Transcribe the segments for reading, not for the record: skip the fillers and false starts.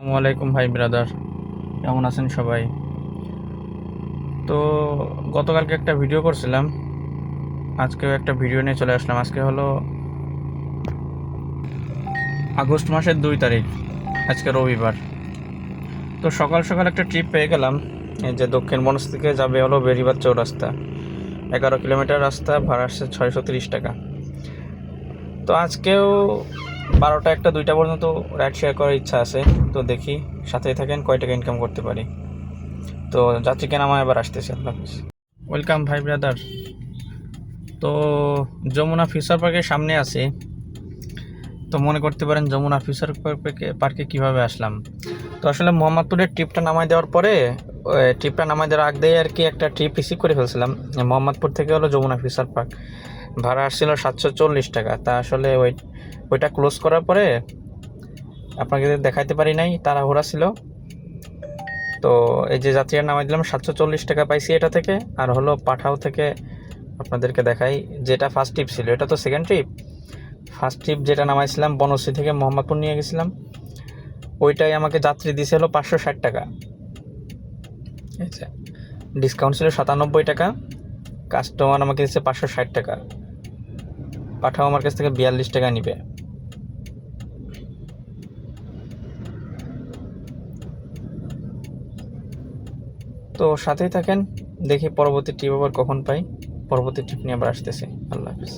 আসসালামু আলাইকুম ভাই ব্রাদার, কেমন আছেন সবাই? তো গতকালকে একটা ভিডিও করছিলাম, আজকেও একটা ভিডিও নিয়ে চলে আসলাম। আজকে হলো আগস্ট মাসের 2 তারিখ, আজকে রবিবার। তো সকাল সকাল একটা ট্রিপ পেয়ে গেলাম। এই যে দক্ষিণ বনজ থেকে যাবে হলো বেরিবাদ চৌরাস্তা, 11 কিলোমিটার রাস্তা, ভাড়া আসছে 630 টাকা। তো আজকেও 12টা 1টা 2টা পর্যন্ত রাইড শেয়ার করার ইচ্ছা আছে। তো দেখি, সাথেই থাকেন, কয় টাকা ইনকাম করতে পারি। তো যাত্রীকে নামায় এবার আসতেছে। আল্লাহ হাফিজ। ওয়েলকাম ভাই ব্রাদার। তো যমুনা ফিউচার পার্কের সামনে আছি। তো মনে করতে পারেন যমুনা ফিউচার পার্কে কীভাবে আসলাম। তো আসলে মোহাম্মদপুরের ট্রিপটা নামাই দেওয়ার পরে, ট্রিপটা নামাই দেওয়ার আগ দিয়ে আর কি একটা ট্রিপ রিসিভ করে ফেলছিলাম। মোহাম্মদপুর থেকে হলো যমুনা ফিউচার পার্ক ভাড়া আসছিল 740 টাকা। তা আসলে ওইটা ক্লোজ করার পরে আপনাকে দেখাইতে পারি নাই, তাড়াহুড়া ছিল। তো এই যে যাত্রীরা নামাই দিলাম, 740 টাকা পাইছি এটা থেকে। আর হলো পাঠাও থেকে আপনাদেরকে দেখাই, যেটা ফার্স্ট ট্রিপ ছিল, এটা তো সেকেন্ড ট্রিপ। ফার্স্ট ট্রিপ যেটা নামাইছিলাম বনশ্রী থেকে মোহাম্মদপুর নিয়ে গেছিলাম, ওইটাই আমাকে যাত্রী দিয়েছিল 560 টাকা। আচ্ছা, ডিসকাউন্ট ছিল 97 টাকা, কাস্টমার আমাকে দিচ্ছে 560 টাকা। পাঠাও আমার কাছ থেকে 42 টাকা নিবে। তো সাথেই থাকেন, দেখি পরবর্তী ট্রিপ আবার কখন পাই। পরবর্তী ট্রিপ নিয়ে আবার আসতেছি। আল্লাহ হাফিজ।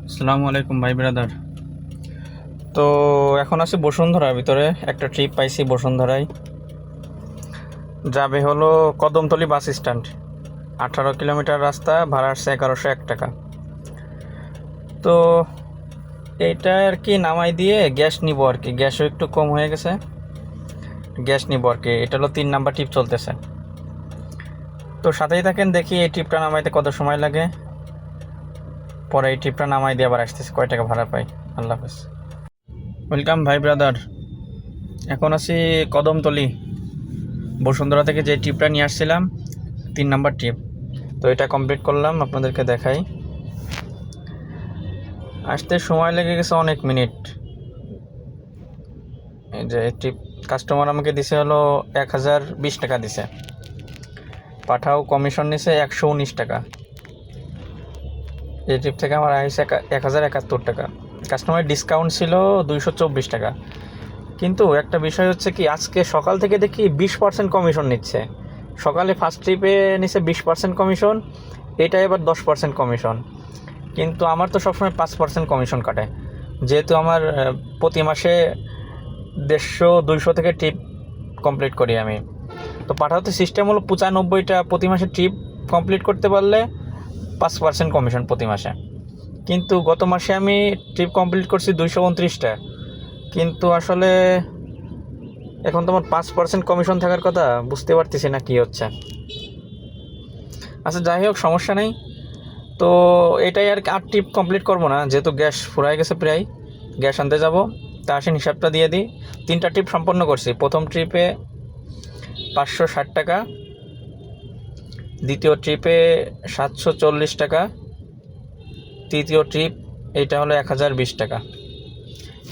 আসসালামু আলাইকুম ভাই ব্রাদার। তো এখন আছি বসুন্ধরার ভিতরে, একটা ট্রিপ পাইছি বসুন্ধরায়, যাবে হলো কদমতলী বাস স্ট্যান্ড। 18 কিলোমিটার রাস্তা, ভাড়া আসছে 1101 টাকা। তো এইটা আর কি নামাই দিয়ে গ্যাস নিব আর কি, গ্যাসও একটু কম হয়ে গেছে, গ্যাস নিব আর কি। এটা হলো 3 নাম্বার ট্রিপ চলতেছে। তো সাথেই থাকেন, দেখি এই ট্রিপটা নামাইতে কত সময় লাগে। পরে এই ট্রিপটা নামাই দিয়ে আবার আসতেছি, কয় টাকা ভাড়া পাই। আল্লাহ হাফেজ। ওয়েলকাম ভাই ব্রাদার। এখন আছি কদমতলী, বসুন্ধরা থেকে যে ট্রিপটা নিয়ে আসছিলাম, 3 নাম্বার ট্রিপ। তো এটা কমপ্লিট করলাম, আপনাদেরকে দেখাই। আসতে সময় লেগে গেছে অনেক মিনিট। এই যে ট্রিপ কাস্টমার আমাকে দিছে হলো 1020 টাকা দিছে, পাঠাও কমিশন নিছে 119 টাকা। এই ট্রিপ থেকে আমার আসছে 1071 টাকা। কাস্টমারের ডিসকাউন্ট ছিল 224 টাকা। কিন্তু একটা বিষয় হচ্ছে কি, আজকে সকাল থেকে দেখি 20% কমিশন নিচ্ছে। সকালে ফার্স্ট ট্রিপে নিচ্ছে 20% কমিশন, এটা এবার 10% কমিশন। কিন্তু আমার তো সবসময় 5% কমিশন কাটে, যেহেতু আমার প্রতি মাসে 150-200 থেকে ট্রিপ কমপ্লিট করি আমি। তো পাঠাতে সিস্টেম হলো 95টা প্রতি মাসে ট্রিপ কমপ্লিট করতে পারলে 5% কমিশন প্রতি মাসে। কিন্তু গত মাসে আমি ট্রিপ কমপ্লিট করছি 229টা, কিন্তু আসলে এখন তোমার 5% কমিশন থাকার কথা, বুঝতে পারতেছি না কি হচ্ছে। আচ্ছা যাই হোক, সমস্যা নেই। তো এটাই আর ট্রিপ কমপ্লিট করবো না, যেহেতু গ্যাস ফুরাই গেছে, প্রায় গ্যাস আনতে যাব। তা আসেন হিসাবটা দিয়ে দিই। 3টা ট্রিপ সম্পন্ন করছি। প্রথম ট্রিপে 560 টাকা, দ্বিতীয় ট্রিপে 740 টাকা, তৃতীয় ট্রিপ এইটা হলো 1020 টাকা।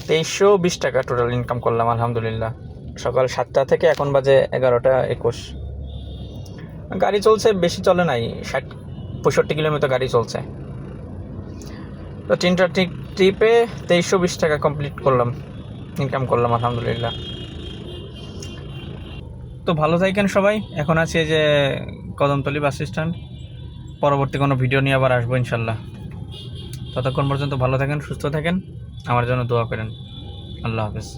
2320 টাকা টোটাল ইনকাম করলাম আলহামদুলিল্লাহ। সকাল 7টা থেকে এখন বাজে 11টা 21। গাড়ি চলছে, বেশি চলে নাই, 60-65 কিলোমিটার গাড়ি চলছে। তো 3টা ট্রিপে 2320 টাকা কমপ্লিট করলাম, ইনকাম করলাম আলহামদুলিল্লাহ। তো ভালো থাকেন সবাই। এখন আছি এই যে কদমতলী বাস স্ট্যান্ড। পরবর্তী কোনো ভিডিও নিয়ে আবার আসবো ইনশাল্লাহ। ততক্ষণ পর্যন্ত ভালো থাকেন, সুস্থ থাকেন, আমার জন্য দোয়া করেন। আল্লাহ হাফেজ।